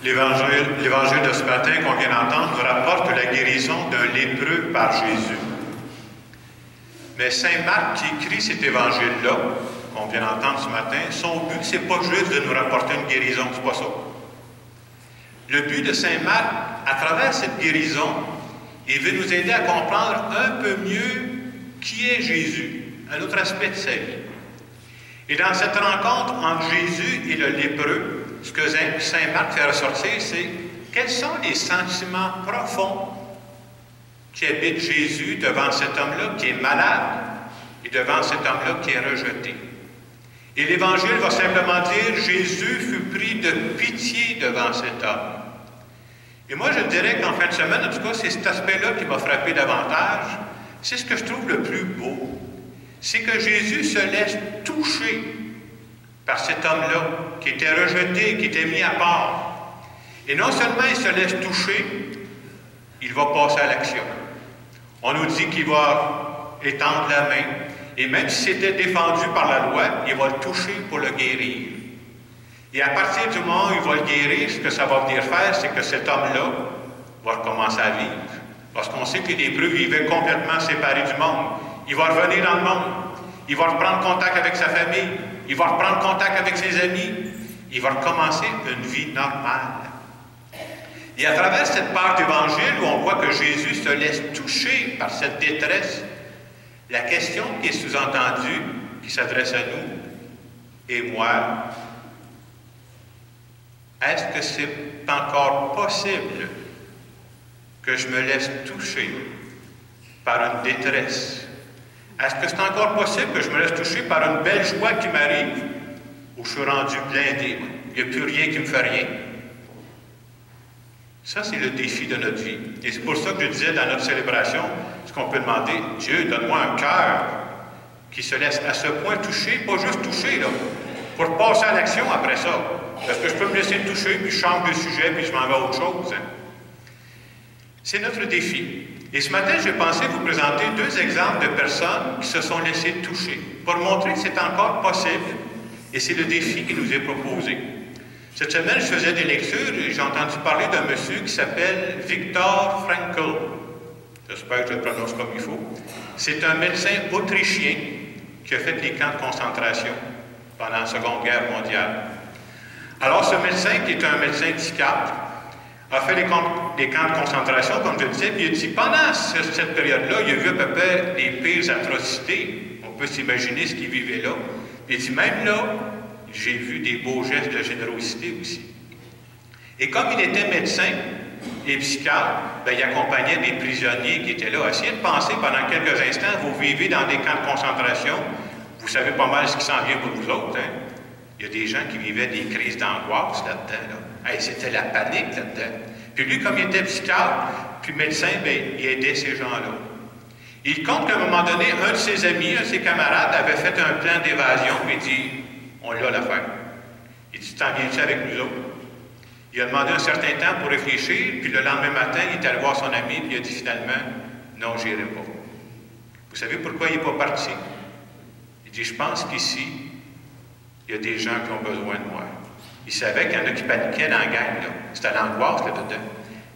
L'évangile de ce matin qu'on vient d'entendre nous rapporte la guérison d'un lépreux par Jésus. Mais saint Marc qui écrit cet évangile-là, qu'on vient d'entendre ce matin, son but, c'est pas juste de nous rapporter une guérison, c'est pas ça. Le but de saint Marc, à travers cette guérison, il veut nous aider à comprendre un peu mieux qui est Jésus, un autre aspect de sa vie. Et dans cette rencontre entre Jésus et le lépreux, ce que saint Marc fait ressortir, c'est quels sont les sentiments profonds qui habitent Jésus devant cet homme-là qui est malade et devant cet homme-là qui est rejeté. Et l'Évangile va simplement dire « Jésus fut pris de pitié devant cet homme ». Et moi, je dirais qu'en fin de semaine, en tout cas, c'est cet aspect-là qui m'a frappé davantage. C'est ce que je trouve le plus beau. C'est que Jésus se laisse toucher par cet homme-là, qui était rejeté, qui était mis à part. Et non seulement il se laisse toucher, il va passer à l'action. On nous dit qu'il va étendre la main, et même si c'était défendu par la loi, il va le toucher pour le guérir. Et à partir du moment où il va le guérir, ce que ça va venir faire, c'est que cet homme-là va recommencer à vivre. Parce qu'on sait que les lépreux vivaient complètement séparés du monde. Il va revenir dans le monde. Il va reprendre contact avec sa famille. Il va reprendre contact avec ses amis. Il va recommencer une vie normale. Et à travers cette part d'Évangile où on voit que Jésus se laisse toucher par cette détresse, la question qui est sous-entendue, qui s'adresse à nous, et moi, est-ce que c'est encore possible que je me laisse toucher par une détresse? Est-ce que c'est encore possible que je me laisse toucher par une belle joie qui m'arrive ou je suis rendu blindé? Il n'y a plus rien qui me fait rien. Ça, c'est le défi de notre vie. Et c'est pour ça que je disais dans notre célébration, ce qu'on peut demander, Dieu, donne-moi un cœur qui se laisse à ce point toucher, pas juste toucher, là, pour passer à l'action après ça. Parce que je peux me laisser toucher, puis je change de sujet, puis je m'en vais à autre chose. Hein. C'est notre défi. Et ce matin, j'ai pensé vous présenter deux exemples de personnes qui se sont laissées toucher, pour montrer que c'est encore possible, et c'est le défi qui nous est proposé. Cette semaine, je faisais des lectures et j'ai entendu parler d'un monsieur qui s'appelle Viktor Frankl. J'espère que je le prononce comme il faut. C'est un médecin autrichien qui a fait les camps de concentration pendant la Seconde Guerre mondiale. Alors, ce médecin, qui est un médecin psychiatre, a fait les camps de concentration, comme je disais, puis il a dit, pendant cette période-là, il a vu à peu près les pires atrocités. On peut s'imaginer ce qu'il vivait là. Puis il dit, même là, j'ai vu des beaux gestes de générosité aussi. Et comme il était médecin et psychiatre, bien, il accompagnait des prisonniers qui étaient là. Essayez de penser pendant quelques instants, vous vivez dans des camps de concentration, vous savez pas mal ce qui s'en vient pour vous autres. Hein? Il y a des gens qui vivaient des crises d'angoisse là-dedans. Là. Hey, c'était la panique là-dedans. Puis lui, comme il était psychiatre, puis médecin, bien, il aidait ces gens-là. Il compte qu'à un moment donné, un de ses amis, un de ses camarades, avait fait un plan d'évasion, puis il dit, on l'a l'affaire. Il dit, t'en viens-tu avec nous autres? Il a demandé un certain temps pour réfléchir, puis le lendemain matin, il est allé voir son ami, puis il a dit finalement, non, j'irai pas. Vous savez pourquoi il n'est pas parti? Il dit, je pense qu'ici, il y a des gens qui ont besoin de moi. Il savait qu'il y en a qui paniquaient dans la gang, là. C'était l'angoisse, là-dedans.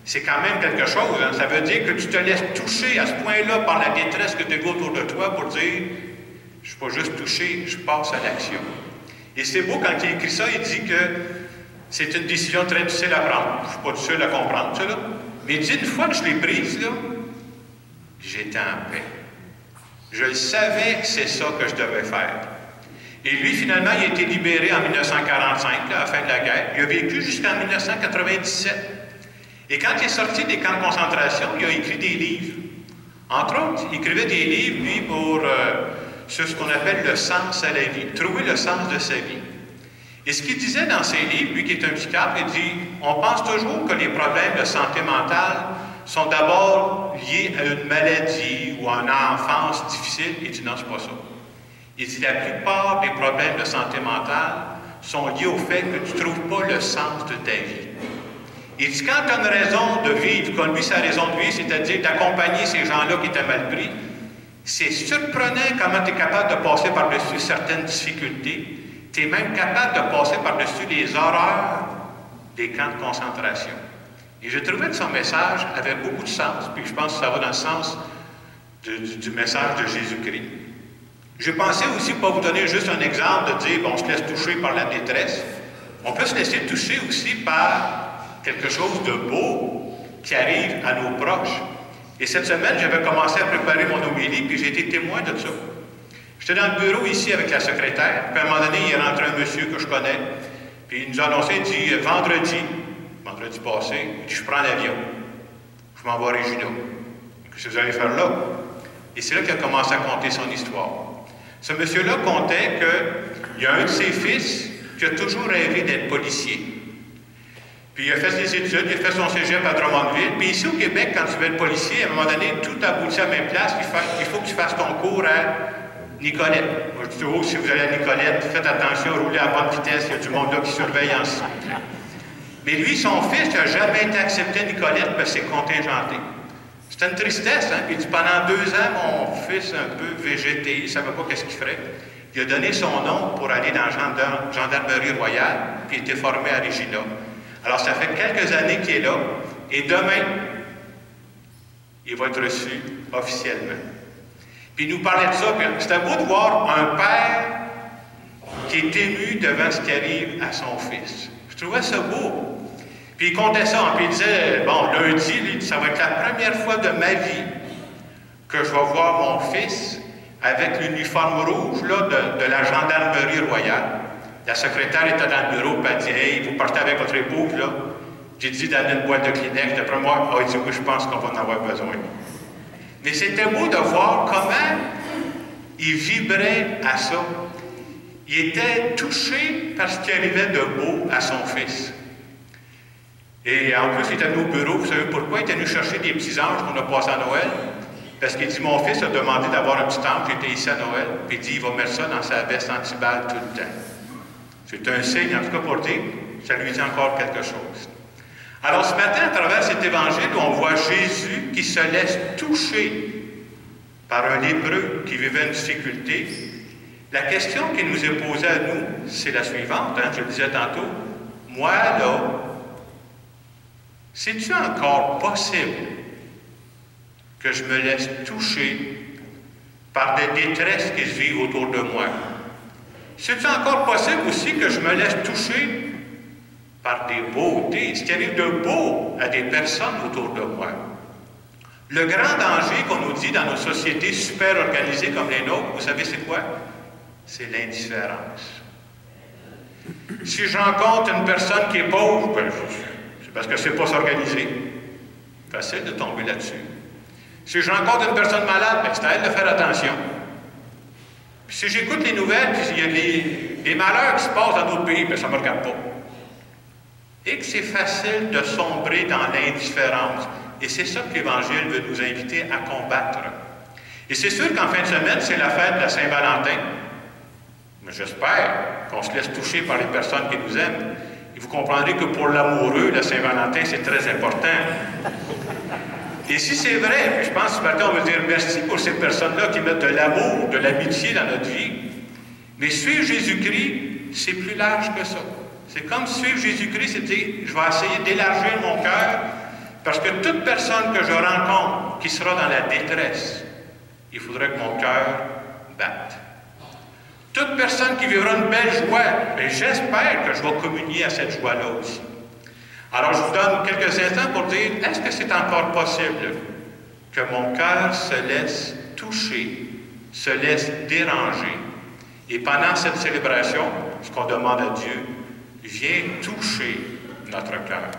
C'est quand même quelque chose, hein? Ça veut dire que tu te laisses toucher à ce point-là par la détresse que tu as autour de toi pour dire, je ne suis pas juste touché, je passe à l'action. Et c'est beau, quand il écrit ça, il dit que c'est une décision très difficile à prendre. Je ne suis pas tout seul à comprendre ça, là. Mais il dit, une fois que je l'ai prise, là, j'étais en paix. Je le savais que c'est ça que je devais faire. Et lui, finalement, il a été libéré en 1945, là, à la fin de la guerre. Il a vécu jusqu'en 1997. Et quand il est sorti des camps de concentration, il a écrit des livres. Entre autres, il écrivait des livres, lui, sur ce qu'on appelle le sens à la vie, trouver le sens de sa vie. Et ce qu'il disait dans ses livres, lui qui est un psychiatre, il dit, on pense toujours que les problèmes de santé mentale sont d'abord liés à une maladie ou à une enfance difficile. Il dit, non, c'est pas ça. Il dit, la plupart des problèmes de santé mentale sont liés au fait que tu ne trouves pas le sens de ta vie. Il dit, quand tu as une raison de vivre, comme lui, sa raison de vivre, c'est-à-dire d'accompagner ces gens-là qui étaient mal pris, c'est surprenant comment tu es capable de passer par-dessus certaines difficultés. Tu es même capable de passer par-dessus les horreurs des camps de concentration. Et je trouvais que son message avait beaucoup de sens, puis je pense que ça va dans le sens du message de Jésus-Christ. Je pensais aussi, pas vous donner juste un exemple de dire, bon, on se laisse toucher par la détresse. On peut se laisser toucher aussi par quelque chose de beau qui arrive à nos proches. Et cette semaine, j'avais commencé à préparer mon homélie, puis j'ai été témoin de ça. J'étais dans le bureau ici avec la secrétaire, puis à un moment donné, il est rentré un monsieur que je connais, puis il nous a annoncé, il dit, vendredi passé, il dit, je prends l'avion. Je m'en vais à Regina. Qu'est-ce que vous allez faire là? Et c'est là qu'il a commencé à conter son histoire. Ce monsieur-là contait qu'il y a un de ses fils qui a toujours rêvé d'être policier. Puis il a fait ses études, il a fait son cégep à Drummondville. Puis ici au Québec, quand tu veux être policier, à un moment donné, tout aboutit à la même place. Il faut que tu fasses ton cours à Nicolette. Moi, je dis toujours, si vous allez à Nicolette, faites attention, roulez à bonne vitesse, il y a du monde là qui surveille ensuite. Mais lui, son fils, n'a jamais été accepté à Nicolette parce que c'est contingenté. C'était une tristesse, hein? Puis il dit, pendant 2 ans, mon fils, un peu végété, il ne savait pas qu'est-ce qu'il ferait. Il a donné son nom pour aller dans la Gendarmerie royale, puis il était formé à Regina. Alors, ça fait quelques années qu'il est là, et demain, il va être reçu officiellement. Puis il nous parlait de ça, puis c'était beau de voir un père qui est ému devant ce qui arrive à son fils. Je trouvais ça beau. Puis il comptait ça, puis il disait, bon, lundi, ça va être la première fois de ma vie que je vais voir mon fils avec l'uniforme rouge là, de la Gendarmerie royale. La secrétaire était dans le bureau, puis elle dit, hey, vous partez avec votre épouse, là. J'ai dit d'amener une boîte de Kleenex. D'après moi, elle dit, oui, je pense qu'on va en avoir besoin. Mais c'était beau de voir comment il vibrait à ça. Il était touché par ce qui arrivait de beau à son fils. Et en plus, il était venu au bureau. Vous savez pourquoi? Il était venu chercher des petits anges qu'on a passés à Noël. Parce qu'il dit, mon fils a demandé d'avoir un petit ange. J'étais ici à Noël. Puis il dit, il va mettre ça dans sa veste anti-balle tout le temps. C'est un signe, en tout cas pour dire, ça lui dit encore quelque chose. Alors ce matin, à travers cet évangile, on voit Jésus qui se laisse toucher par un lépreux qui vivait une difficulté. La question qui nous est posée à nous, c'est la suivante, hein, je le disais tantôt. Moi, là, c'est-tu encore possible que je me laisse toucher par des détresses qui se vivent autour de moi? C'est-tu encore possible aussi que je me laisse toucher par des beautés, ce qui arrive de beau à des personnes autour de moi? Le grand danger qu'on nous dit dans nos sociétés super organisées comme les nôtres, vous savez c'est quoi? C'est l'indifférence. Si je rencontre une personne qui est pauvre, ben, c'est parce que c'est pas s'organiser. Facile de tomber là-dessus. Si je rencontre une personne malade, ben, c'est à elle de faire attention. Puis si j'écoute les nouvelles, puis il y a des malheurs qui se passent dans d'autres pays, bien, ça ne me regarde pas. Et que c'est facile de sombrer dans l'indifférence. Et c'est ça que l'Évangile veut nous inviter à combattre. Et c'est sûr qu'en fin de semaine, c'est la fête de la Saint-Valentin. Mais j'espère qu'on se laisse toucher par les personnes qui nous aiment. Et vous comprendrez que pour l'amoureux, la Saint-Valentin, c'est très important. Et si c'est vrai, puis je pense que ce matin, on veut dire merci pour ces personnes-là qui mettent de l'amour, de l'amitié dans notre vie. Mais suivre Jésus-Christ, c'est plus large que ça. C'est comme suivre Jésus-Christ, c'est dire, je vais essayer d'élargir mon cœur, parce que toute personne que je rencontre qui sera dans la détresse, il faudrait que mon cœur batte. Toute personne qui vivra une belle joie, mais j'espère que je vais communier à cette joie-là aussi. Alors, je vous donne quelques instants pour dire, est-ce que c'est encore possible que mon cœur se laisse toucher, se laisse déranger? Et pendant cette célébration, ce qu'on demande à Dieu, viens toucher notre cœur.